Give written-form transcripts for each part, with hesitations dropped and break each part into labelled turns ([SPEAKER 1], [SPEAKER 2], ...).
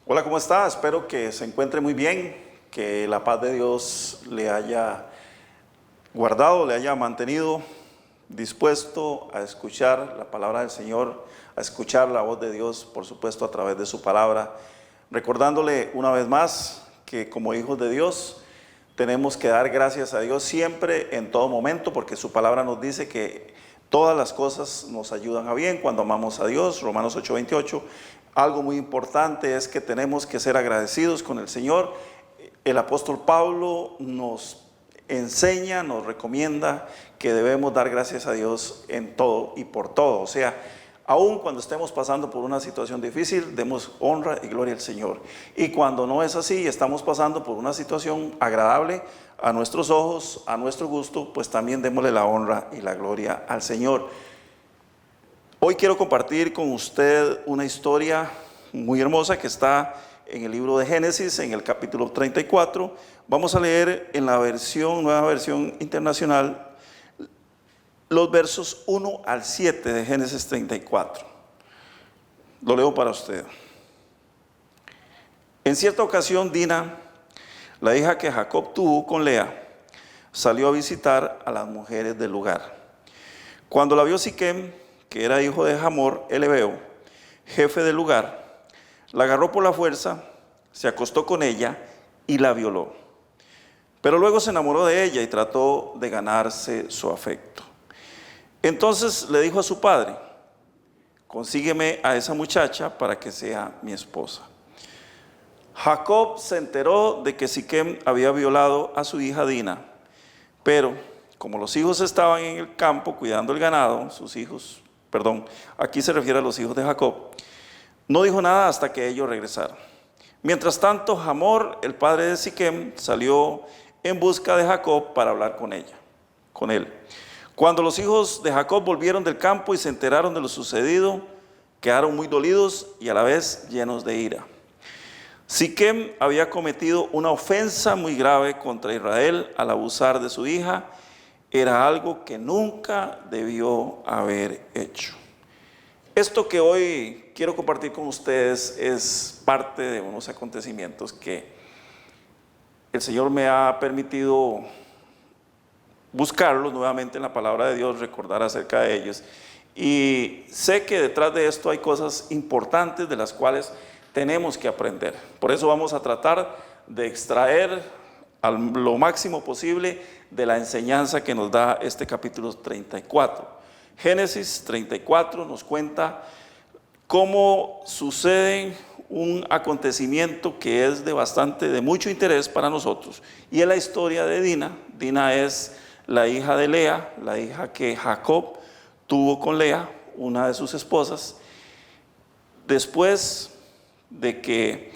[SPEAKER 1] Hola, ¿cómo está? Espero que se encuentre muy bien, que la paz de Dios le haya guardado, le haya mantenido dispuesto a escuchar la palabra del Señor, a escuchar la voz de Dios, por supuesto, a través de su palabra. Recordándole una vez más que como hijos de Dios tenemos que dar gracias a Dios siempre, en todo momento, porque su palabra nos dice que todas las cosas nos ayudan a bien cuando amamos a Dios. Romanos 8:28. Algo muy importante es que tenemos que ser agradecidos con el Señor. El apóstol Pablo nos enseña, nos recomienda que debemos dar gracias a Dios en todo y por todo. O sea, aun cuando estemos pasando por una situación difícil, demos honra y gloria al Señor. Y cuando no es así, estamos pasando por una situación agradable a nuestros ojos, a nuestro gusto, pues también démosle la honra y la gloria al Señor. Hoy quiero compartir con usted una historia muy hermosa que está en el libro de Génesis, en el capítulo 34. Vamos a leer en la nueva versión internacional, los versos 1 al 7 de Génesis 34. Lo leo para usted. En cierta ocasión, Dina, la hija que Jacob tuvo con Lea, salió a visitar a las mujeres del lugar. Cuando la vio Siquem, que era hijo de Hamor el heveo, jefe del lugar, la agarró por la fuerza, se acostó con ella y la violó. Pero luego se enamoró de ella y trató de ganarse su afecto. Entonces le dijo a su padre: consígueme a esa muchacha para que sea mi esposa. Jacob se enteró de que Siquem había violado a su hija Dina, pero como los hijos estaban en el campo cuidando el ganado, aquí se refiere a los hijos de Jacob, no dijo nada hasta que ellos regresaron. Mientras tanto, Hamor, el padre de Siquem, salió en busca de Jacob para hablar con él. Cuando los hijos de Jacob volvieron del campo y se enteraron de lo sucedido, quedaron muy dolidos y a la vez llenos de ira. Siquem había cometido una ofensa muy grave contra Israel al abusar de su hija. Era algo que nunca debió haber hecho. Esto que hoy quiero compartir con ustedes es parte de unos acontecimientos que el Señor me ha permitido buscarlos nuevamente en la palabra de Dios, recordar acerca de ellos. Y sé que detrás de esto hay cosas importantes de las cuales tenemos que aprender. Por eso vamos a tratar de extraer lo máximo posible de la enseñanza que nos da este capítulo 34. Génesis 34 nos cuenta cómo sucede un acontecimiento que es de mucho interés para nosotros, y es la historia de Dina. Dina es la hija de Lea, la hija que Jacob tuvo con Lea, una de sus esposas. Después de que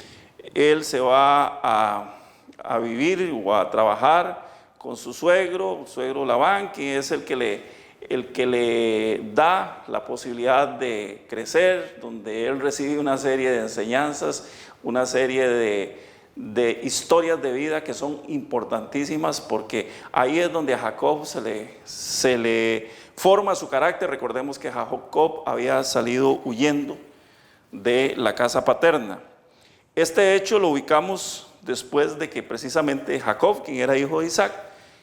[SPEAKER 1] él se va a vivir o a trabajar con su suegro Labán, que es el que le da la posibilidad de crecer, donde él recibe una serie de enseñanzas, una serie de historias de vida que son importantísimas, porque ahí es donde a Jacob se le forma su carácter. Recordemos que Jacob había salido huyendo de la casa paterna. Este hecho lo ubicamos después de que precisamente Jacob, quien era hijo de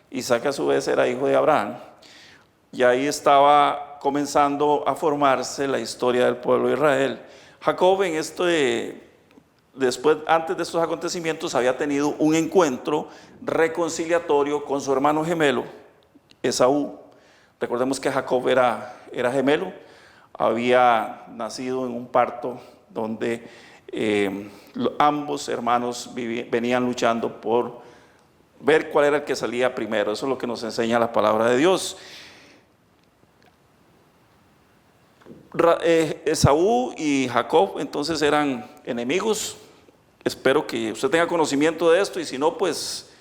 [SPEAKER 1] Isaac a su vez era hijo de Abraham, y ahí estaba comenzando a formarse la historia del pueblo de Israel. Jacob antes de estos acontecimientos había tenido un encuentro reconciliatorio con su hermano gemelo Esaú. Recordemos que Jacob era gemelo, había nacido en un parto donde ambos hermanos venían luchando por ver cuál era el que salía primero. Eso es lo que nos enseña la palabra de Dios. Esaú y Jacob entonces eran enemigos. Espero que usted tenga conocimiento de esto, y si no, pues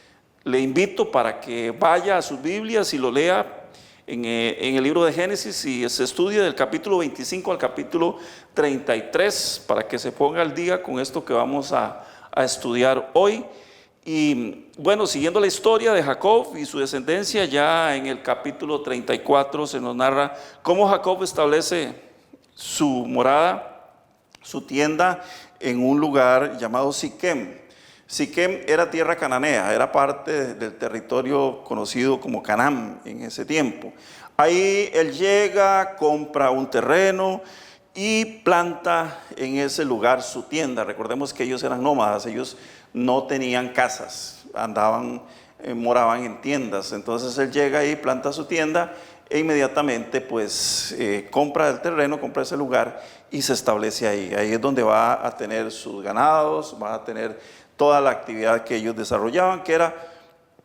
[SPEAKER 1] le invito para que vaya a sus Biblias y lo lea en el libro de Génesis, y se estudie del capítulo 25 al capítulo 33 para que se ponga al día con esto que vamos a estudiar hoy. Y bueno, siguiendo la historia de Jacob y su descendencia, ya en el capítulo 34 se nos narra cómo Jacob establece su morada, su tienda en un lugar llamado Siquem. Siquem era tierra cananea, era parte del territorio conocido como Canaán en ese tiempo. Ahí él llega, compra un terreno y planta en ese lugar su tienda. Recordemos que ellos eran nómadas, ellos no tenían casas, andaban, moraban en tiendas. Entonces él llega ahí, planta su tienda e inmediatamente pues compra el terreno, compra ese lugar y se establece ahí. Ahí es donde va a tener sus ganados, va a tener toda la actividad que ellos desarrollaban, que era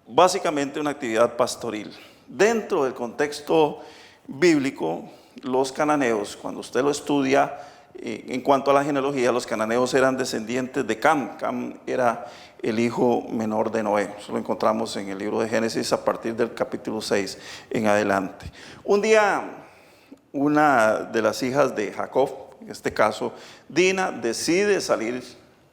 [SPEAKER 1] básicamente una actividad pastoril. Dentro del contexto bíblico, los cananeos, cuando usted lo estudia, en cuanto a la genealogía, los cananeos eran descendientes de Cam. Cam era el hijo menor de Noé. Eso lo encontramos en el libro de Génesis a partir del capítulo 6 en adelante. Un día, una de las hijas de Jacob, en este caso Dina, decide salir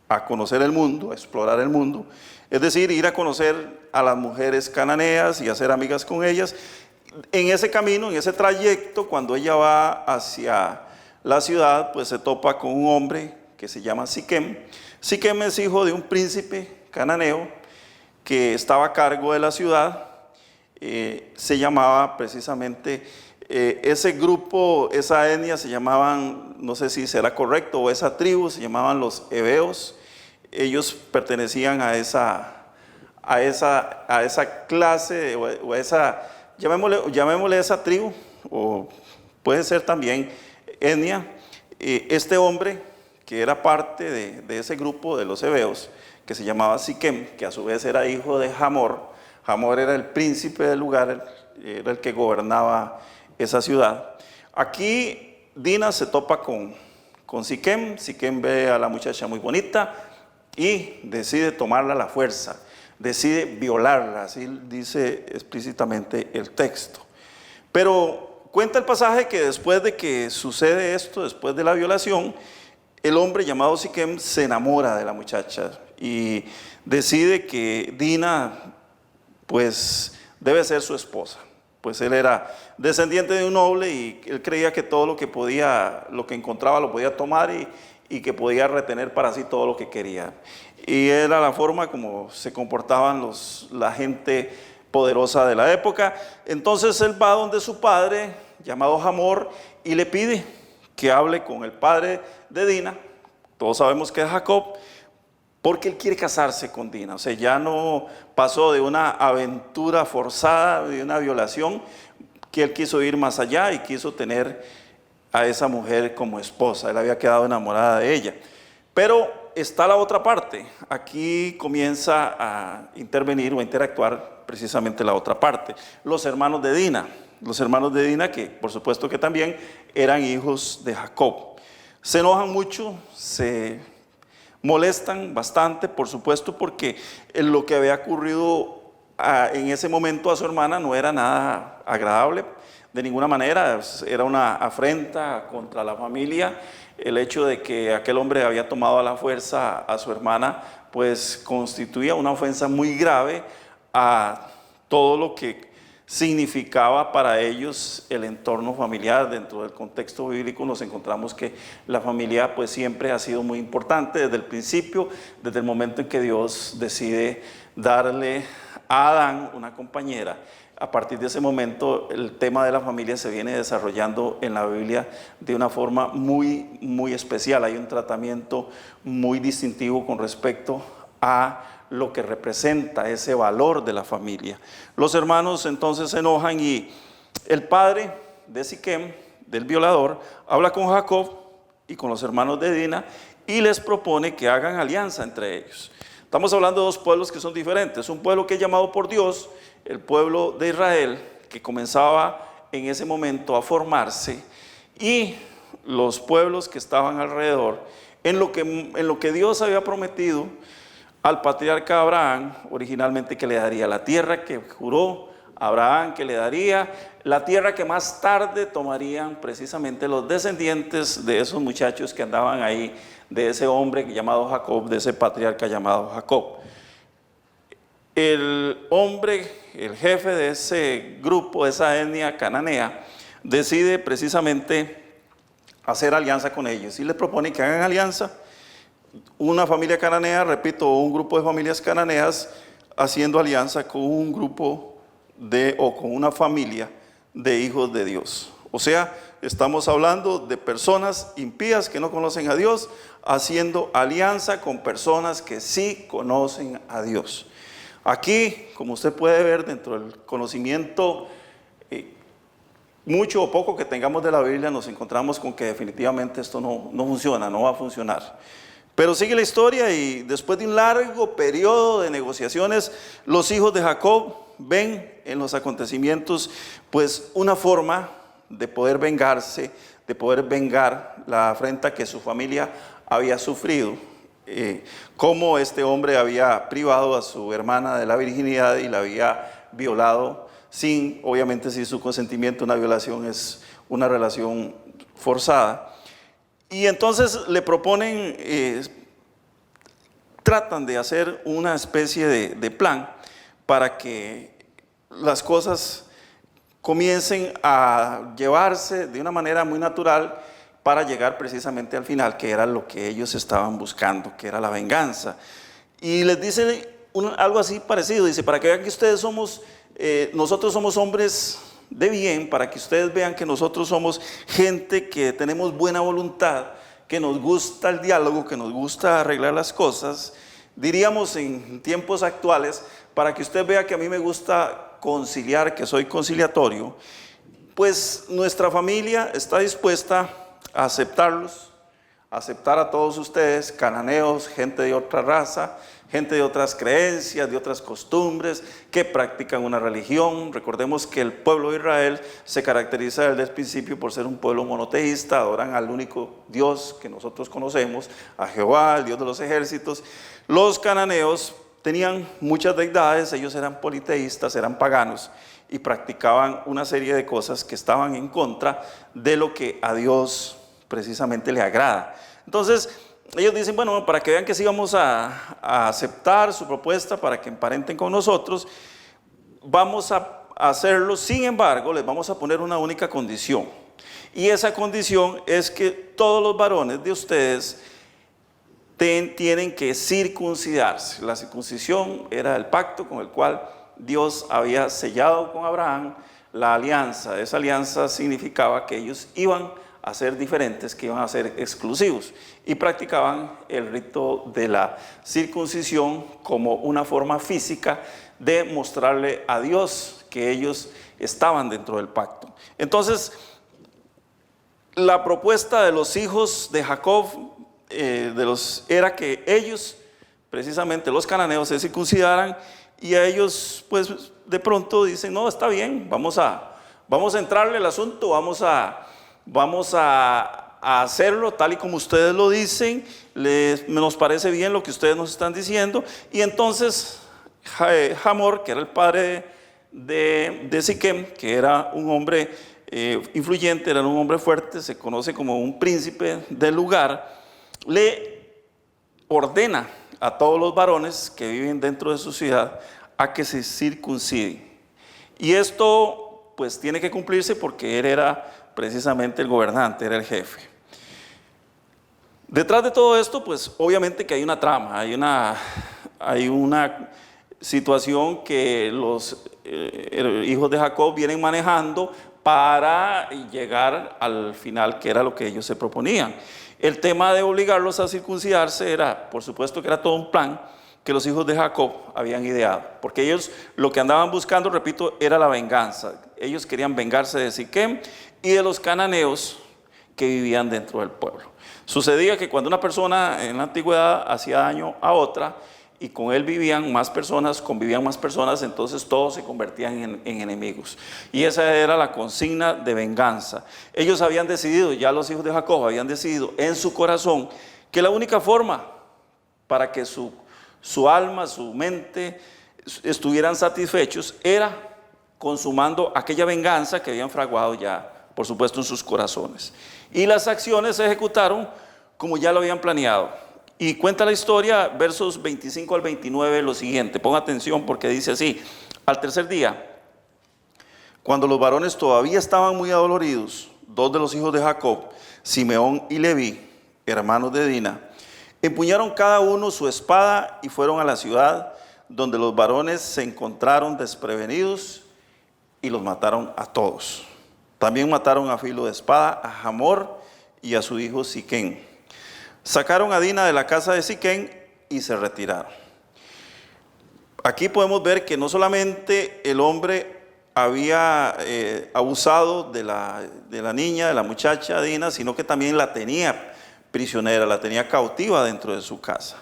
[SPEAKER 1] a conocer el mundo, a explorar el mundo, es decir, ir a conocer a las mujeres cananeas y hacer amigas con ellas. En ese camino, en ese trayecto, cuando ella va hacia la ciudad, pues se topa con un hombre que se llama Siquem. Siquem es hijo de un príncipe cananeo que estaba a cargo de la ciudad. Se llamaba precisamente, ese grupo, esa etnia se llamaban, no sé si será correcto, o esa tribu se llamaban los heveos. Ellos pertenecían a esa clase, o a esa, llamémosle esa tribu, o puede ser también etnia. Este hombre, que era parte de ese grupo de los heveos, que se llamaba Siquem, que a su vez era hijo de Hamor. Hamor era el príncipe del lugar, era el que gobernaba esa ciudad. Aquí Dina se topa con Siquem. Siquem ve a la muchacha muy bonita y decide tomarla a la fuerza, decide violarla, así dice explícitamente el texto. Pero cuenta el pasaje que después de que sucede esto, después de la violación, el hombre llamado Siquem se enamora de la muchacha y decide que Dina pues debe ser su esposa. Pues él era descendiente de un noble y él creía que todo lo que podía, lo que encontraba lo podía tomar y que podía retener para sí todo lo que quería. Y era la forma como se comportaban la gente poderosa de la época. Entonces él va donde su padre, llamado Hamor, y le pide que hable con el padre de Dina. Todos sabemos que es Jacob, porque él quiere casarse con Dina. O sea, ya no pasó de una aventura forzada, de una violación, que él quiso ir más allá y quiso tener a esa mujer como esposa. Él había quedado enamorada de ella. Pero está la otra parte. Aquí comienza a intervenir o a interactuar precisamente la otra parte. Los hermanos de Dina. Los hermanos de Dina, que por supuesto que también eran hijos de Jacob. Se enojan mucho, se molestan bastante, por supuesto, porque lo que había ocurrido en ese momento a su hermana no era nada agradable de ninguna manera. Era una afrenta contra la familia. El hecho de que aquel hombre había tomado a la fuerza a su hermana, pues constituía una ofensa muy grave a todo lo que significaba para ellos el entorno familiar. Dentro del contexto bíblico nos encontramos que la familia pues siempre ha sido muy importante desde el principio, desde el momento en que Dios decide darle a Adán una compañera. A partir de ese momento el tema de la familia se viene desarrollando en la Biblia de una forma muy, muy especial. Hay un tratamiento muy distintivo con respecto a lo que representa ese valor de la familia. Los hermanos entonces se enojan y el padre de Siquem, del violador, habla con Jacob y con los hermanos de Dina y les propone que hagan alianza entre ellos. Estamos hablando de dos pueblos que son diferentes. Un pueblo que es llamado por Dios, el pueblo de Israel, que comenzaba en ese momento a formarse, y los pueblos que estaban alrededor, en lo que Dios había prometido al patriarca Abraham, originalmente, que le daría la tierra que juró Abraham que le daría, la tierra que más tarde tomarían precisamente los descendientes de esos muchachos que andaban ahí, de ese hombre llamado Jacob, de ese patriarca llamado Jacob. El hombre, el jefe de ese grupo, de esa etnia cananea, decide precisamente hacer alianza con ellos y les propone que hagan alianza. una familia cananea, repito, un grupo de familias cananeas haciendo alianza con un grupo o con una familia de hijos de Dios. O sea, estamos hablando de personas impías que no conocen a Dios, haciendo alianza con personas que sí conocen a Dios. Aquí, como usted puede ver, dentro del conocimiento mucho o poco que tengamos de la Biblia, nos encontramos con que definitivamente esto no funciona, no va a funcionar. Pero sigue la historia y después de un largo periodo de negociaciones, los hijos de Jacob ven en los acontecimientos pues una forma de poder vengarse, de poder vengar la afrenta que su familia había sufrido. Cómo este hombre había privado a su hermana de la virginidad y la había violado obviamente sin su consentimiento. Una violación es una relación forzada. Y entonces le proponen, tratan de hacer una especie de plan para que las cosas comiencen a llevarse de una manera muy natural para llegar precisamente al final, que era lo que ellos estaban buscando, que era la venganza. Y les dice algo así parecido, dice, para que vean que ustedes nosotros somos hombres de bien, para que ustedes vean que nosotros somos gente que tenemos buena voluntad, que nos gusta el diálogo, que nos gusta arreglar las cosas, diríamos en tiempos actuales, para que usted vea que a mí me gusta conciliar, que soy conciliatorio, pues nuestra familia está dispuesta a aceptarlos, a aceptar a todos ustedes, cananeos, gente de otra raza, gente de otras creencias, de otras costumbres, que practican una religión. Recordemos que el pueblo de Israel se caracteriza desde el principio por ser un pueblo monoteísta, adoran al único Dios que nosotros conocemos, a Jehová, el Dios de los ejércitos. Los cananeos tenían muchas deidades, ellos eran politeístas, eran paganos y practicaban una serie de cosas que estaban en contra de lo que a Dios precisamente le agrada. Entonces, ellos dicen, bueno, para que vean que sí vamos a aceptar su propuesta, para que emparenten con nosotros, vamos a hacerlo. Sin embargo, les vamos a poner una única condición. Y esa condición es que todos los varones de ustedes tienen que circuncidarse. La circuncisión era el pacto con el cual Dios había sellado con Abraham la alianza. Esa alianza significaba que ellos iban a ser diferentes, que iban a ser exclusivos, y practicaban el rito de la circuncisión como una forma física de mostrarle a Dios que ellos estaban dentro del pacto. Entonces, la propuesta de los hijos de Jacob era que ellos, precisamente los cananeos, se circuncidaran, y a ellos pues de pronto dicen, no, está bien, vamos a entrarle al asunto, vamos a hacerlo tal y como ustedes lo dicen, nos parece bien lo que ustedes nos están diciendo. Y entonces Hamor, que era el padre de Siquem, que era un hombre influyente, era un hombre fuerte, se conoce como un príncipe del lugar, le ordena a todos los varones que viven dentro de su ciudad a que se circunciden. Y esto pues tiene que cumplirse porque él era precisamente el gobernante, era el jefe. Detrás de todo esto, pues obviamente que hay una trama, hay una situación que los hijos de Jacob vienen manejando para llegar al final, que era lo que ellos se proponían. El tema de obligarlos a circuncidarse era, por supuesto que era todo un plan que los hijos de Jacob habían ideado, porque ellos lo que andaban buscando, repito, era la venganza. Ellos querían vengarse de Siquem y de los cananeos que vivían dentro del pueblo. Sucedía que cuando una persona en la antigüedad hacía daño a otra y con él vivían más personas, convivían más personas, entonces todos se convertían en enemigos. Y esa era la consigna de venganza. Ellos habían decidido, ya los hijos de Jacob habían decidido en su corazón que la única forma para que su alma, su mente estuvieran satisfechos era consumando aquella venganza que habían fraguado ya, por supuesto, en sus corazones. Y las acciones se ejecutaron como ya lo habían planeado. Y cuenta la historia, versos 25 al 29, lo siguiente. Ponga atención porque dice así: al tercer día, cuando los varones todavía estaban muy adoloridos, dos de los hijos de Jacob, Simeón y Leví, hermanos de Dina, Empuñaron cada uno su espada y fueron a la ciudad, donde los varones se encontraron desprevenidos y los mataron a todos. También mataron a filo de espada a Hamor y a su hijo Siquén. Sacaron a Dina de la casa de Siquén y se retiraron. Aquí podemos ver que no solamente el hombre había abusado de la niña, de la muchacha Dina, sino que también la tenía prisionera, la tenía cautiva dentro de su casa.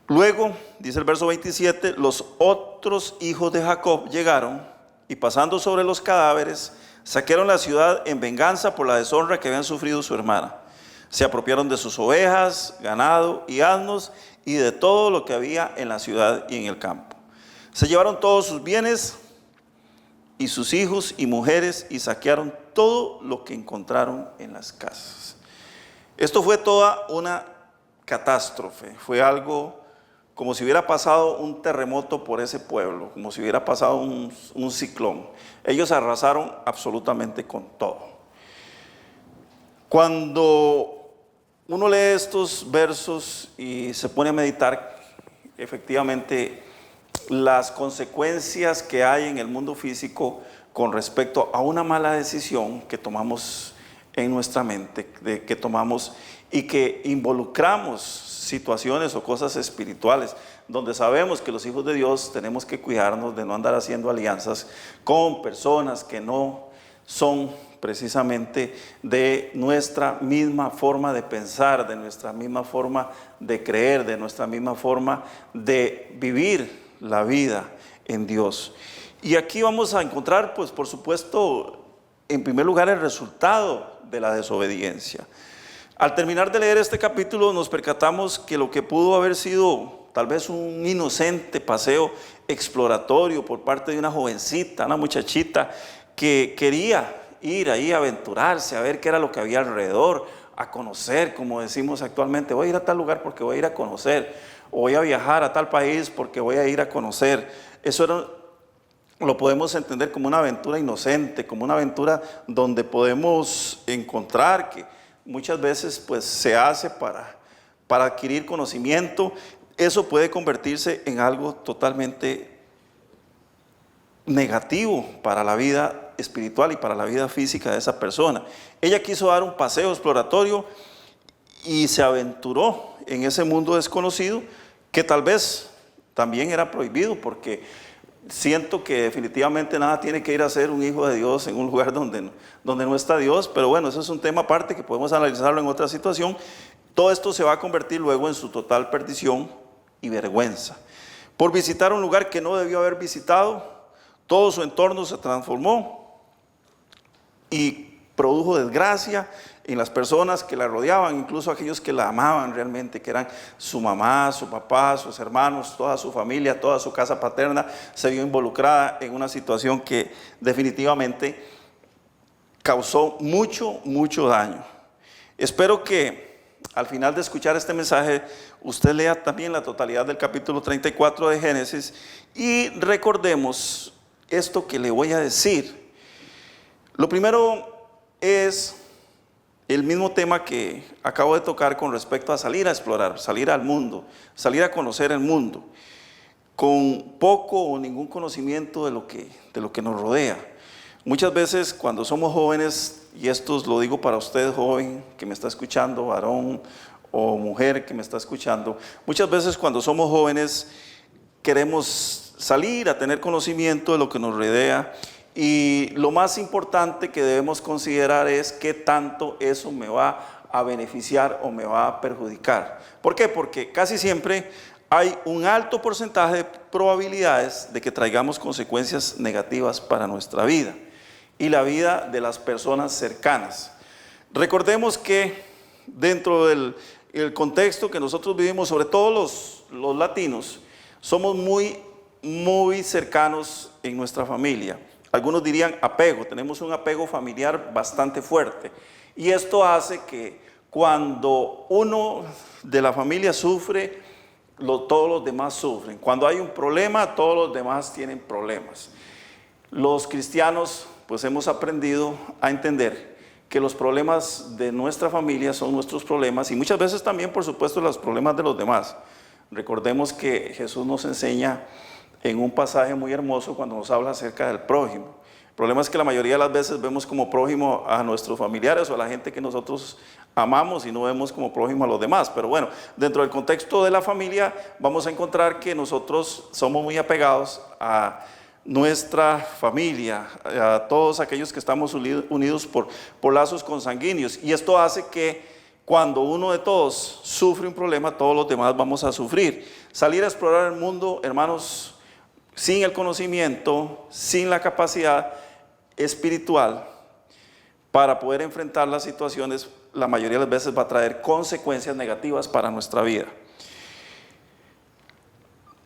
[SPEAKER 1] Luego, dice el verso 27, los otros hijos de Jacob llegaron y pasando sobre los cadáveres, saquearon la ciudad en venganza por la deshonra que habían sufrido su hermana. Se apropiaron de sus ovejas, ganado y asnos y de todo lo que había en la ciudad y en el campo. Se llevaron todos sus bienes y sus hijos y mujeres y saquearon todo lo que encontraron en las casas. Esto fue toda una catástrofe, fue algo como si hubiera pasado un terremoto por ese pueblo, como si hubiera pasado un ciclón. Ellos arrasaron absolutamente con todo. Cuando uno lee estos versos y se pone a meditar, efectivamente, las consecuencias que hay en el mundo físico con respecto a una mala decisión que tomamos en nuestra mente, que tomamos y que involucramos situaciones o cosas espirituales, donde sabemos que los hijos de Dios tenemos que cuidarnos de no andar haciendo alianzas con personas que no son precisamente de nuestra misma forma de pensar, de nuestra misma forma de creer, de nuestra misma forma de vivir la vida en Dios. Y aquí vamos a encontrar, pues por supuesto, en primer lugar el resultado de la desobediencia. Al terminar de leer este capítulo nos percatamos que lo que pudo haber sido tal vez un inocente paseo exploratorio por parte de una jovencita, una muchachita que quería ir ahí a aventurarse, a ver qué era lo que había alrededor, a conocer, como decimos actualmente, voy a ir a tal lugar porque voy a ir a conocer, o voy a viajar a tal país porque voy a ir a conocer. Lo podemos entender como una aventura inocente, como una aventura donde podemos encontrar que muchas veces pues se hace para adquirir conocimiento. Eso puede convertirse en algo totalmente negativo para la vida espiritual y para la vida física de esa persona. Ella quiso dar un paseo exploratorio y se aventuró en ese mundo desconocido que tal vez también era prohibido, porque siento que definitivamente nada tiene que ir a ser un hijo de Dios en un lugar donde no está Dios, pero bueno, eso es un tema aparte que podemos analizarlo en otra situación. Todo esto se va a convertir luego en su total perdición y vergüenza. Por visitar un lugar que no debió haber visitado, todo su entorno se transformó y produjo desgracia en las personas que la rodeaban, incluso aquellos que la amaban realmente, que eran su mamá, su papá, sus hermanos, toda su familia, toda su casa paterna, se vio involucrada en una situación que definitivamente causó mucho daño. Espero que al final de escuchar este mensaje, usted lea también la totalidad del capítulo 34 de Génesis y recordemos esto que le voy a decir. Lo primero es el mismo tema que acabo de tocar con respecto a salir a explorar, salir al mundo, salir a conocer el mundo, con poco o ningún conocimiento de lo que nos rodea. Muchas veces cuando somos jóvenes, y esto lo digo para usted joven que me está escuchando, varón o mujer que me está escuchando, muchas veces cuando somos jóvenes queremos salir a tener conocimiento de lo que nos rodea. Y lo más importante que debemos considerar es qué tanto eso me va a beneficiar o me va a perjudicar. ¿Por qué? Porque casi siempre hay un alto porcentaje de probabilidades de que traigamos consecuencias negativas para nuestra vida y la vida de las personas cercanas. Recordemos que dentro del contexto que nosotros vivimos, sobre todo los latinos, somos muy cercanos en nuestra familia. Algunos dirían apego, tenemos un apego familiar bastante fuerte. Y esto hace que cuando uno de la familia sufre, todos los demás sufren. Cuando hay un problema, todos los demás tienen problemas. Los cristianos pues hemos aprendido a entender que los problemas de nuestra familia son nuestros problemas y muchas veces también, por supuesto, los problemas de los demás. Recordemos que Jesús nos enseña en un pasaje muy hermoso cuando nos habla acerca del prójimo. El problema es que la mayoría de las veces vemos como prójimo a nuestros familiares o a la gente que nosotros amamos y no vemos como prójimo a los demás. Pero bueno, dentro del contexto de la familia vamos a encontrar que nosotros somos muy apegados a nuestra familia, a todos aquellos que estamos unidos por lazos consanguíneos. Y esto hace que cuando uno de todos sufre un problema, todos los demás vamos a sufrir. Salir a explorar el mundo, hermanos, sin el conocimiento, sin la capacidad espiritual para poder enfrentar las situaciones, la mayoría de las veces va a traer consecuencias negativas para nuestra vida.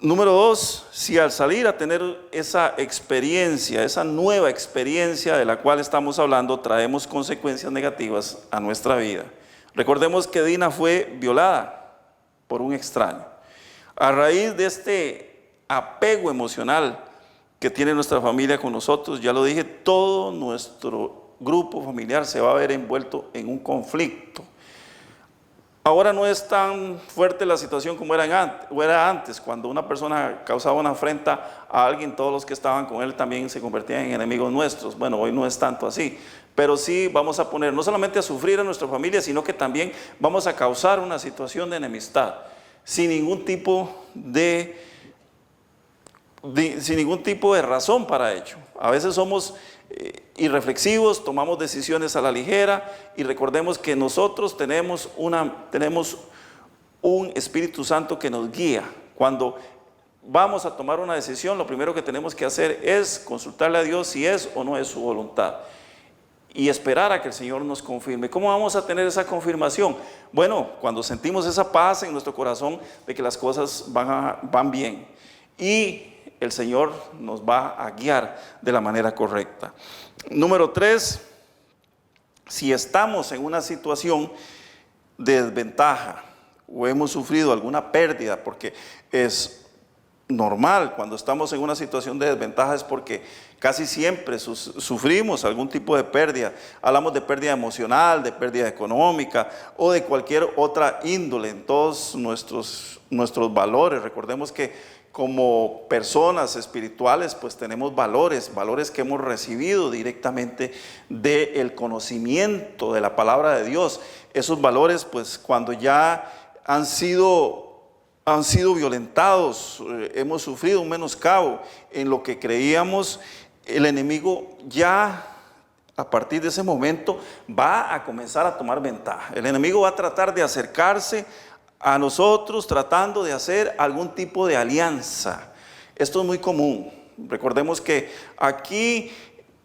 [SPEAKER 1] Número 2, si al salir a tener esa experiencia, esa nueva experiencia de la cual estamos hablando, traemos consecuencias negativas a nuestra vida. Recordemos que Dina fue violada por un extraño. A raíz de este apego emocional que tiene nuestra familia con nosotros, ya lo dije, todo nuestro grupo familiar se va a ver envuelto en un conflicto. Ahora no es tan fuerte la situación como era antes, cuando una persona causaba una afrenta a alguien, todos los que estaban con él también se convertían en enemigos nuestros. Bueno, hoy no es tanto así, pero sí vamos a poner no solamente a sufrir a nuestra familia, sino que también vamos a causar una situación de enemistad, sin ningún tipo de razón para ello. A veces somos irreflexivos, tomamos decisiones a la ligera y recordemos que nosotros tenemos un Espíritu Santo que nos guía. Cuando vamos a tomar una decisión, lo primero que tenemos que hacer es consultarle a Dios si es o no es su voluntad y esperar a que el Señor nos confirme. ¿Cómo vamos a tener esa confirmación? Bueno, cuando sentimos esa paz en nuestro corazón de que las cosas van bien y el Señor nos va a guiar de la manera correcta. Número 3, si estamos en una situación de desventaja o hemos sufrido alguna pérdida, porque es normal cuando estamos en una situación de desventaja, es porque casi siempre sufrimos algún tipo de pérdida. Hablamos de pérdida emocional, de pérdida económica o de cualquier otra índole en todos nuestros valores. Recordemos que como personas espirituales pues tenemos valores que hemos recibido directamente del conocimiento de la palabra de Dios. Esos valores pues cuando ya han sido violentados, hemos sufrido un menoscabo en lo que creíamos, el enemigo ya a partir de ese momento va a comenzar a tomar ventaja. El enemigo va a tratar de acercarse a nosotros tratando de hacer algún tipo de alianza. Esto es muy común. Recordemos que aquí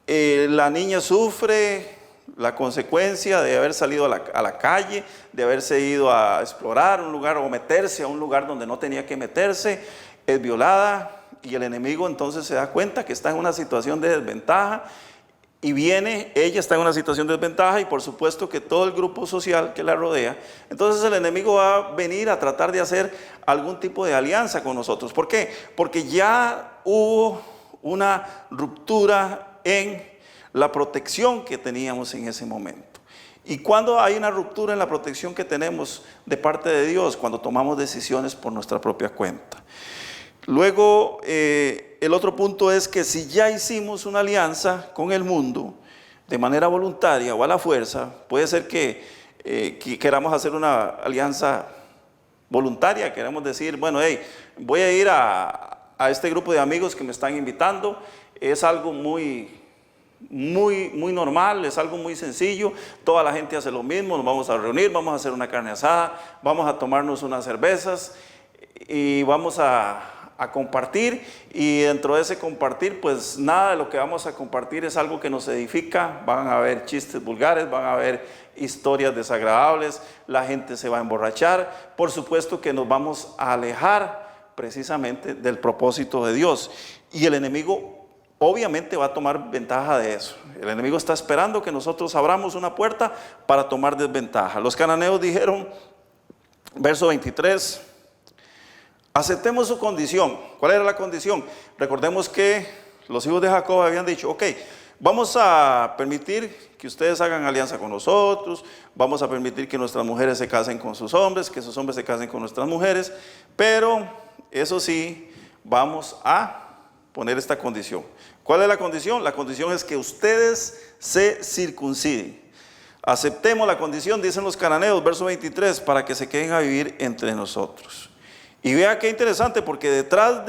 [SPEAKER 1] la niña sufre la consecuencia de haber salido a la calle, de haberse ido a explorar un lugar o meterse a un lugar donde no tenía que meterse, es violada y el enemigo entonces se da cuenta que está en una situación de desventaja. Y ella está en una situación de desventaja y por supuesto que todo el grupo social que la rodea, entonces el enemigo va a venir a tratar de hacer algún tipo de alianza con nosotros. ¿Por qué? Porque ya hubo una ruptura en la protección que teníamos en ese momento. Y cuando hay una ruptura en la protección que tenemos de parte de Dios, cuando tomamos decisiones por nuestra propia cuenta. Luego, el otro punto es que si ya hicimos una alianza con el mundo de manera voluntaria o a la fuerza, puede ser que queramos hacer una alianza voluntaria, queremos decir, bueno, hey, voy a ir a este grupo de amigos que me están invitando, es algo muy normal, es algo muy sencillo, toda la gente hace lo mismo, nos vamos a reunir, vamos a hacer una carne asada, vamos a tomarnos unas cervezas y vamos a compartir, y dentro de ese compartir pues nada de lo que vamos a compartir es algo que nos edifica. Van a haber chistes vulgares, van a haber historias desagradables, la gente se va a emborrachar, por supuesto que nos vamos a alejar precisamente del propósito de Dios y el enemigo obviamente va a tomar ventaja de eso. El enemigo está esperando que nosotros abramos una puerta para tomar desventaja. Los cananeos dijeron, verso 23, aceptemos su condición. ¿Cuál era la condición? Recordemos que los hijos de Jacob habían dicho, ok, vamos a permitir que ustedes hagan alianza con nosotros, vamos a permitir que nuestras mujeres se casen con sus hombres, que sus hombres se casen con nuestras mujeres, pero eso sí, vamos a poner esta condición. ¿Cuál es la condición? La condición es que ustedes se circunciden. Aceptemos la condición, dicen los cananeos, verso 23, para que se queden a vivir entre nosotros. Y vea qué interesante, porque detrás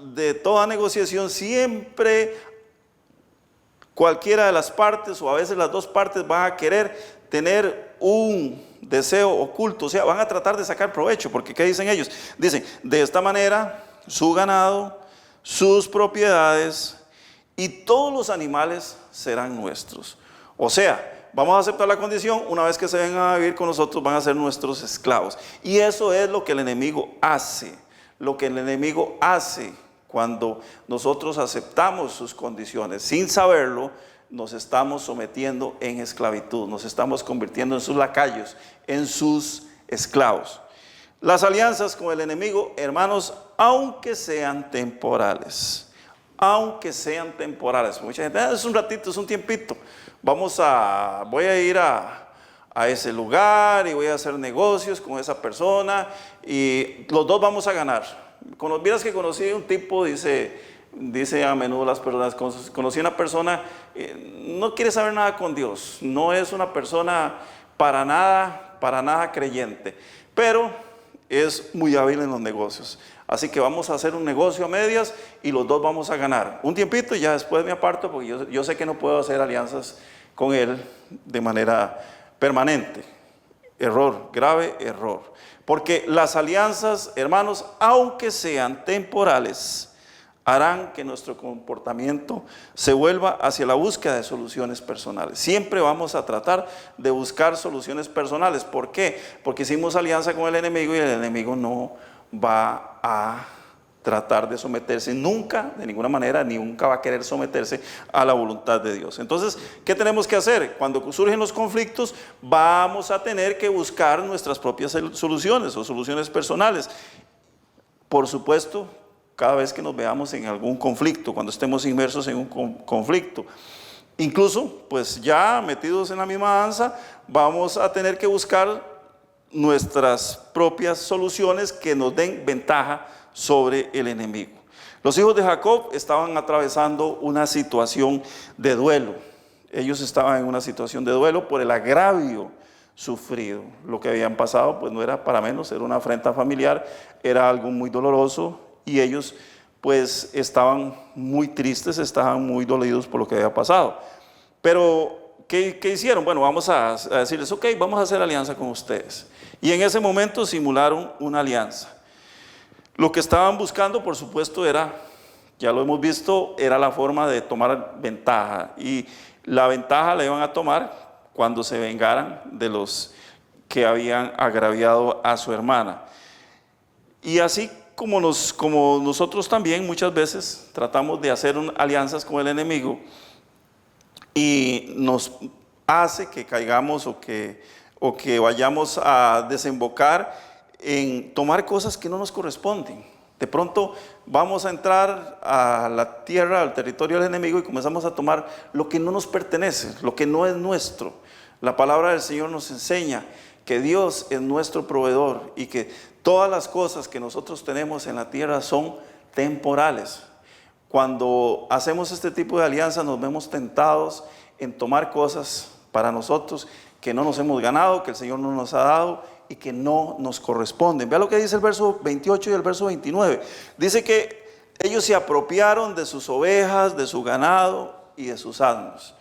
[SPEAKER 1] de toda negociación siempre cualquiera de las partes, o a veces las dos partes, van a querer tener un deseo oculto, o sea, van a tratar de sacar provecho, porque ¿qué dicen ellos? Dicen, de esta manera, su ganado, sus propiedades y todos los animales serán nuestros. O sea, vamos a aceptar la condición, una vez que se vengan a vivir con nosotros, van a ser nuestros esclavos. Y eso es lo que el enemigo hace, lo que el enemigo hace cuando nosotros aceptamos sus condiciones. Sin saberlo, nos estamos sometiendo en esclavitud, nos estamos convirtiendo en sus lacayos, en sus esclavos. Las alianzas con el enemigo, hermanos, aunque sean temporales, mucha gente, es un ratito, es un tiempito, voy a ir a ese lugar y voy a hacer negocios con esa persona y los dos vamos a ganar. Vieras que conocí un tipo, dice a menudo las personas, conocí una persona, no quiere saber nada con Dios, no es una persona para nada creyente, pero es muy hábil en los negocios. Así que vamos a hacer un negocio a medias y los dos vamos a ganar. Un tiempito y ya después me aparto, porque yo sé que no puedo hacer alianzas con él de manera permanente. Error, grave error. Porque las alianzas, hermanos, aunque sean temporales, harán que nuestro comportamiento se vuelva hacia la búsqueda de soluciones personales. Siempre vamos a tratar de buscar soluciones personales. ¿Por qué? Porque hicimos alianza con el enemigo y el enemigo no va a tratar de someterse nunca, de ninguna manera, ni nunca va a querer someterse a la voluntad de Dios. Entonces, ¿qué tenemos que hacer? Cuando surgen los conflictos, vamos a tener que buscar nuestras propias soluciones o soluciones personales. Por supuesto, cada vez que nos veamos en algún conflicto, cuando estemos inmersos en un conflicto, incluso, pues ya metidos en la misma danza, vamos a tener que buscar nuestras propias soluciones que nos den ventaja sobre el enemigo. Los hijos de Jacob estaban atravesando una situación de duelo. Ellos estaban en una situación de duelo por el agravio sufrido. Lo que habían pasado pues no era para menos, era una afrenta familiar, era algo muy doloroso y ellos pues estaban muy tristes, estaban muy dolidos por lo que había pasado. Pero ¿qué hicieron? Bueno, vamos a decirles, ok, vamos a hacer alianza con ustedes. Y en ese momento simularon una alianza. Lo que estaban buscando, por supuesto, era, ya lo hemos visto, era la forma de tomar ventaja. Y la ventaja la iban a tomar cuando se vengaran de los que habían agraviado a su hermana. Y así como nosotros también muchas veces tratamos de hacer alianzas con el enemigo y nos hace que caigamos o que vayamos a desembocar en tomar cosas que no nos corresponden. De pronto vamos a entrar a la tierra, al territorio del enemigo y comenzamos a tomar lo que no nos pertenece, lo que no es nuestro. La palabra del Señor nos enseña que Dios es nuestro proveedor y que todas las cosas que nosotros tenemos en la tierra son temporales. Cuando hacemos este tipo de alianza nos vemos tentados en tomar cosas para nosotros que no nos hemos ganado, que el Señor no nos ha dado y que no nos corresponden. Vea lo que dice el verso 28 y el verso 29. Dice que ellos se apropiaron de sus ovejas, de su ganado y de sus asnos.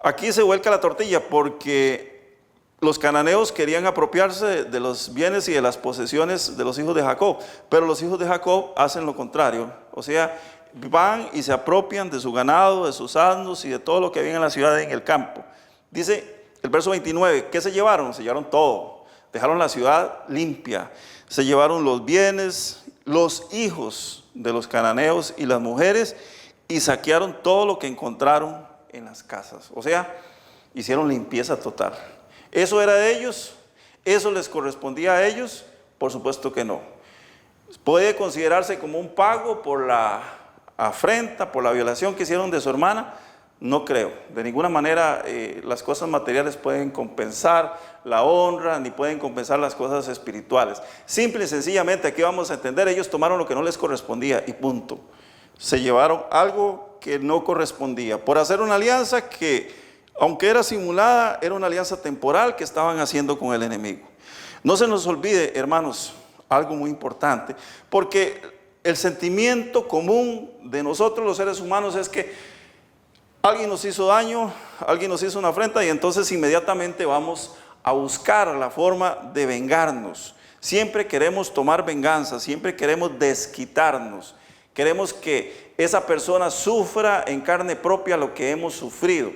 [SPEAKER 1] Aquí se vuelca la tortilla porque los cananeos querían apropiarse de los bienes y de las posesiones de los hijos de Jacob, pero los hijos de Jacob hacen lo contrario. O sea, van y se apropian de su ganado, de sus asnos y de todo lo que había en la ciudad y en el campo. Dice el verso 29, ¿qué se llevaron? Se llevaron todo. Dejaron la ciudad limpia, se llevaron los bienes, los hijos de los cananeos y las mujeres y saquearon todo lo que encontraron en las casas. O sea, hicieron limpieza total. ¿Eso era de ellos? ¿Eso les correspondía a ellos? Por supuesto que no. Puede considerarse como un pago por la afrenta por la violación que hicieron de su hermana, no creo. De ninguna manera las cosas materiales pueden compensar la honra, ni pueden compensar las cosas espirituales. Simple y sencillamente, aquí vamos a entender, ellos tomaron lo que no les correspondía y punto. Se llevaron algo que no correspondía, por hacer una alianza que, aunque era simulada, era una alianza temporal que estaban haciendo con el enemigo. No se nos olvide, hermanos, algo muy importante, porque el sentimiento común de nosotros los seres humanos es que alguien nos hizo daño, alguien nos hizo una afrenta y entonces inmediatamente vamos a buscar la forma de vengarnos. Siempre queremos tomar venganza, siempre queremos desquitarnos. Queremos que esa persona sufra en carne propia lo que hemos sufrido.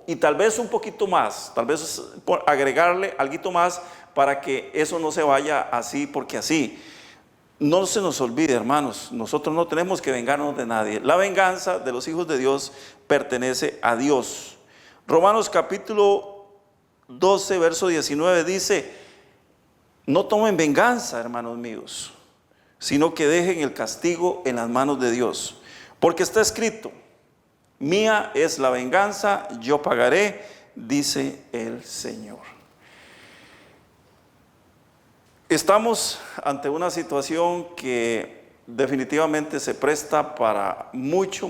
[SPEAKER 1] Y tal vez un poquito más, tal vez agregarle algo más para que eso no se vaya así porque así. No se nos olvide, hermanos, nosotros no tenemos que vengarnos de nadie. La venganza de los hijos de Dios pertenece a Dios. Romanos capítulo 12, verso 19 dice: no tomen venganza, hermanos míos, sino que dejen el castigo en las manos de Dios. Porque está escrito: mía es la venganza, yo pagaré, dice el Señor. Estamos ante una situación que definitivamente se presta para mucho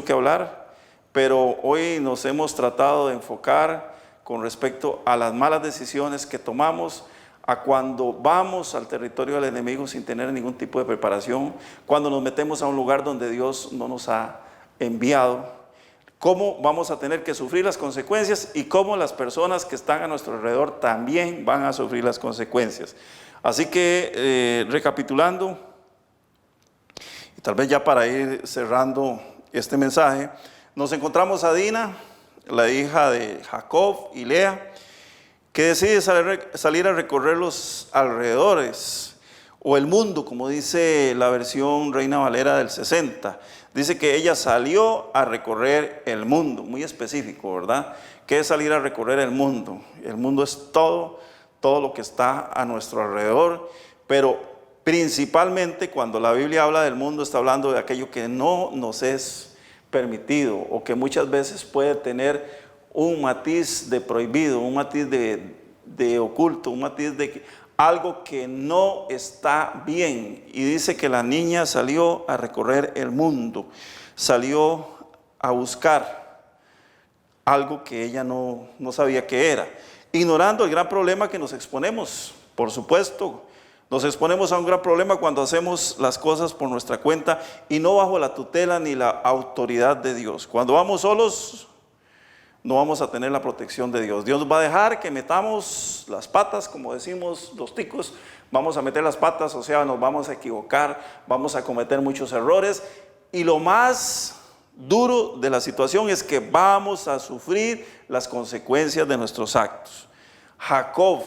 [SPEAKER 1] que hablar, pero hoy nos hemos tratado de enfocar con respecto a las malas decisiones que tomamos, a cuando vamos al territorio del enemigo sin tener ningún tipo de preparación, cuando nos metemos a un lugar donde Dios no nos ha enviado, cómo vamos a tener que sufrir las consecuencias y cómo las personas que están a nuestro alrededor también van a sufrir las consecuencias. Así que recapitulando, y tal vez ya para ir cerrando este mensaje, nos encontramos a Dina, la hija de Jacob y Lea, que decide salir a recorrer los alrededores o el mundo, como dice la versión Reina Valera del 60. Dice que ella salió a recorrer el mundo, muy específico, ¿verdad? ¿Qué es salir a recorrer el mundo? El mundo es todo lo que está a nuestro alrededor, pero principalmente cuando la Biblia habla del mundo está hablando de aquello que no nos es permitido o que muchas veces puede tener un matiz de prohibido, un matiz de oculto, un matiz de algo que no está bien. Y dice que la niña salió a recorrer el mundo, salió a buscar algo que ella no sabía qué era, ignorando el gran problema que nos exponemos. Por supuesto, nos exponemos a un gran problema cuando hacemos las cosas por nuestra cuenta y no bajo la tutela ni la autoridad de Dios. Cuando vamos solos, no vamos a tener la protección de Dios. Dios va a dejar que metamos las patas, como decimos los ticos, vamos a meter las patas, o sea, nos vamos a equivocar, vamos a cometer muchos errores. Y lo más duro de la situación es que vamos a sufrir las consecuencias de nuestros actos. Jacob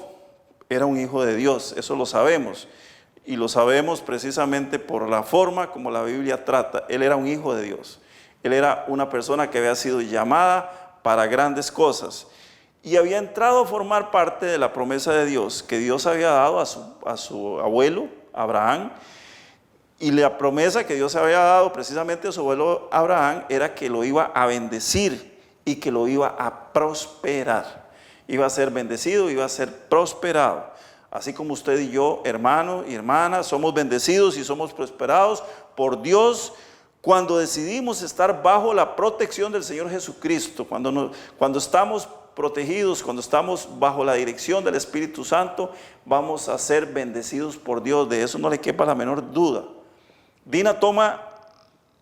[SPEAKER 1] era un hijo de Dios, eso lo sabemos. Y lo sabemos precisamente por la forma como la Biblia trata. Él era un hijo de Dios. Él era una persona que había sido llamada para grandes cosas y había entrado a formar parte de la promesa de Dios que Dios había dado a su abuelo Abraham. Y la promesa que Dios había dado precisamente a su abuelo Abraham era que lo iba a bendecir y que lo iba a prosperar. Iba a ser bendecido, iba a ser prosperado. Así como usted y yo, hermano y hermana, somos bendecidos y somos prosperados por Dios cuando decidimos estar bajo la protección del Señor Jesucristo, cuando estamos protegidos, cuando estamos bajo la dirección del Espíritu Santo, vamos a ser bendecidos por Dios. De eso no le quepa la menor duda. Dina toma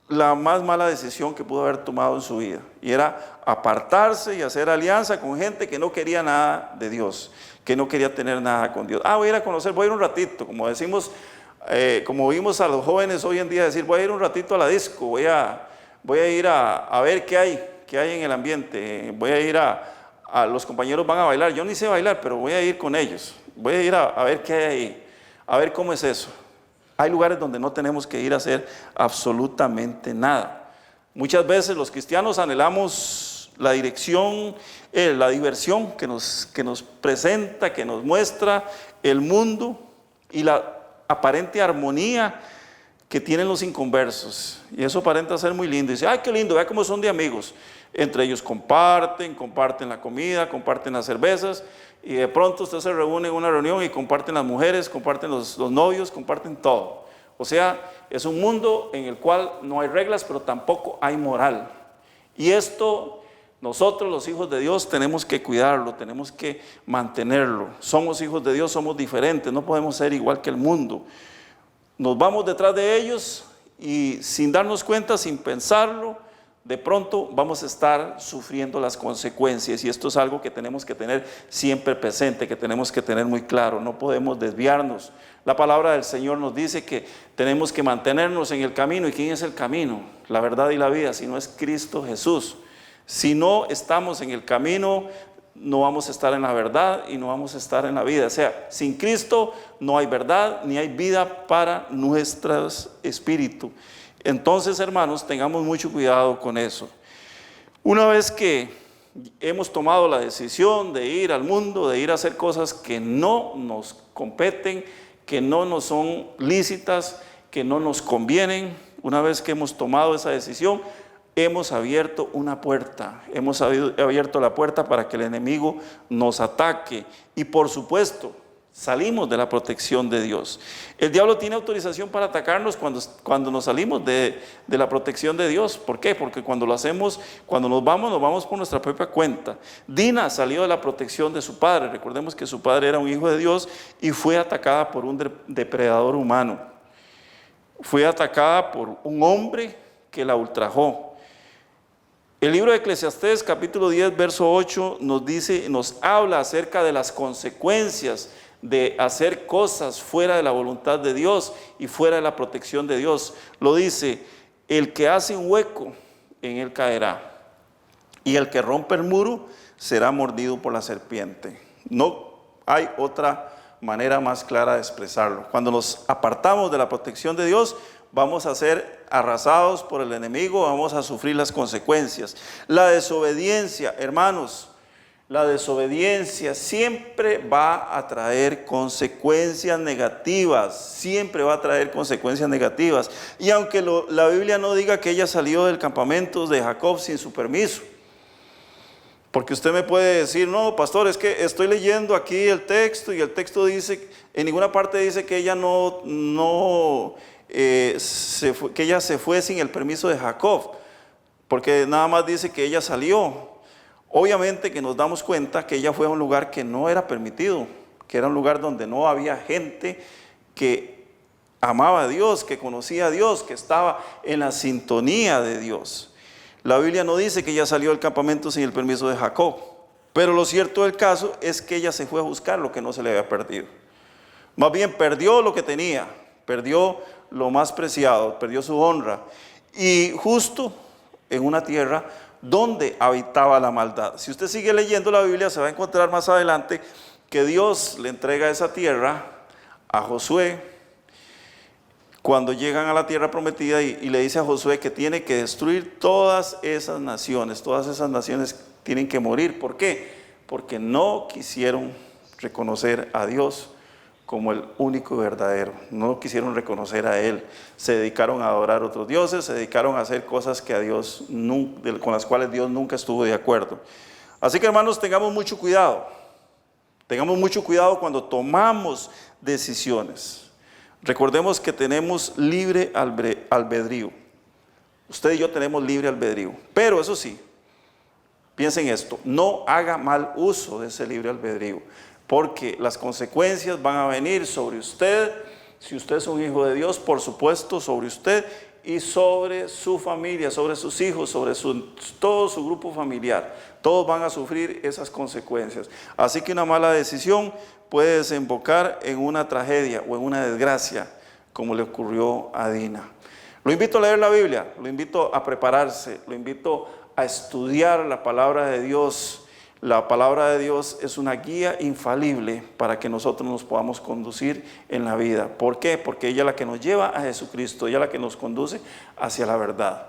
[SPEAKER 1] la más mala decisión que pudo haber tomado en su vida, y era apartarse y hacer alianza con gente que no quería nada de Dios, que no quería tener nada con Dios. Voy a ir a conocer, voy a ir un ratito, como decimos, como vimos a los jóvenes hoy en día decir, voy a ir un ratito a la disco, voy a ir a ver qué hay en el ambiente, voy a ir a los compañeros van a bailar, yo ni sé bailar, pero voy a ir con ellos, voy a ir a ver qué hay ahí, a ver cómo es eso. Hay lugares donde no tenemos que ir a hacer absolutamente nada. Muchas veces los cristianos anhelamos la dirección, la diversión que nos presenta, que nos muestra el mundo y la aparente armonía que tienen los inconversos. Y eso aparenta ser muy lindo. Dice, ay, qué lindo, vea cómo son de amigos. Entre ellos comparten la comida, comparten las cervezas. Y de pronto usted se reúne en una reunión y comparten las mujeres, comparten los novios, comparten todo. O sea, es un mundo en el cual no hay reglas, pero tampoco hay moral. Y esto, nosotros los hijos de Dios tenemos que cuidarlo, tenemos que mantenerlo. Somos hijos de Dios, somos diferentes, no podemos ser igual que el mundo. Nos vamos detrás de ellos y sin darnos cuenta, sin pensarlo, de pronto vamos a estar sufriendo las consecuencias, y esto es algo que tenemos que tener siempre presente, que tenemos que tener muy claro. No podemos desviarnos. La palabra del Señor nos dice que tenemos que mantenernos en el camino. ¿Y quién es el camino? La verdad y la vida, si no es Cristo Jesús. Si no estamos en el camino, no vamos a estar en la verdad y no vamos a estar en la vida. O sea, sin Cristo no hay verdad ni hay vida para nuestros espíritus. Entonces, hermanos, tengamos mucho cuidado con eso. Una vez que hemos tomado la decisión de ir al mundo, de ir a hacer cosas que no nos competen, que no nos son lícitas, que no nos convienen, una vez que hemos tomado esa decisión, hemos abierto una puerta, hemos abierto la puerta para que el enemigo nos ataque. Y por supuesto, salimos de la protección de Dios. El diablo tiene autorización para atacarnos cuando nos salimos de la protección de Dios. ¿Por qué? Porque cuando lo hacemos, cuando nos vamos por nuestra propia cuenta. Dina salió de la protección de su padre. Recordemos que su padre era un hijo de Dios y fue atacada por un depredador humano. Fue atacada por un hombre que la ultrajó. El libro de Eclesiastés, capítulo 10, verso 8, nos habla acerca de las consecuencias de hacer cosas fuera de la voluntad de Dios y fuera de la protección de Dios. Lo dice, el que hace un hueco, en él caerá, y el que rompe el muro será mordido por la serpiente. No hay otra manera más clara de expresarlo. Cuando nos apartamos de la protección de Dios, vamos a ser arrasados por el enemigo, vamos a sufrir las consecuencias. La desobediencia, hermanos, la desobediencia siempre va a traer consecuencias negativas, siempre va a traer consecuencias negativas. Y aunque la Biblia no diga que ella salió del campamento de Jacob sin su permiso, porque usted me puede decir, no, pastor, es que estoy leyendo aquí el texto y el texto dice, en ninguna parte dice que ella que ella se fue sin el permiso de Jacob, porque nada más dice que ella salió. Obviamente que nos damos cuenta que ella fue a un lugar que no era permitido, que era un lugar donde no había gente que amaba a Dios, que conocía a Dios, que estaba en la sintonía de Dios. La Biblia no dice que ella salió del campamento sin el permiso de Jacob, pero lo cierto del caso es que ella se fue a buscar lo que no se le había perdido. Más bien perdió lo que tenía, perdió lo más preciado, perdió su honra, y justo en una tierra donde habitaba la maldad. Si usted sigue leyendo la Biblia, se va a encontrar más adelante que Dios le entrega esa tierra a Josué cuando llegan a la tierra prometida, y le dice a Josué que tiene que destruir todas esas naciones tienen que morir. ¿Por qué? Porque no quisieron reconocer a Dios como el único y verdadero, no quisieron reconocer a Él, se dedicaron a adorar a otros dioses, se dedicaron a hacer cosas que con las cuales Dios nunca estuvo de acuerdo. Así que, hermanos, tengamos mucho cuidado cuando tomamos decisiones. Recordemos que tenemos libre albedrío, usted y yo tenemos libre albedrío, pero eso sí, piensen esto, no haga mal uso de ese libre albedrío, porque las consecuencias van a venir sobre usted, si usted es un hijo de Dios, por supuesto, sobre usted y sobre su familia, sobre sus hijos, sobre todo su grupo familiar. Todos van a sufrir esas consecuencias. Así que una mala decisión puede desembocar en una tragedia o en una desgracia, como le ocurrió a Dina. Lo invito a leer la Biblia, lo invito a prepararse, lo invito a estudiar la palabra de Dios. La palabra de Dios es una guía infalible para que nosotros nos podamos conducir en la vida. ¿Por qué? Porque ella es la que nos lleva a Jesucristo, ella es la que nos conduce hacia la verdad.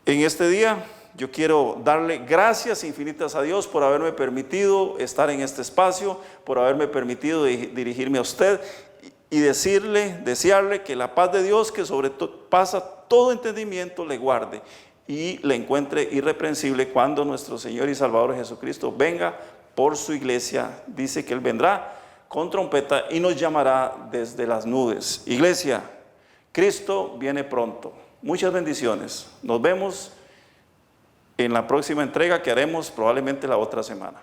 [SPEAKER 1] En este día yo quiero darle gracias infinitas a Dios por haberme permitido estar en este espacio, por haberme permitido dirigirme a usted. y desearle que la paz de Dios, que pasa todo entendimiento, le guarde y le encuentre irreprensible cuando nuestro Señor y Salvador Jesucristo venga por su iglesia. Dice que Él vendrá con trompeta y nos llamará desde las nubes. Iglesia, Cristo viene pronto. Muchas bendiciones. Nos vemos en la próxima entrega que haremos probablemente la otra semana.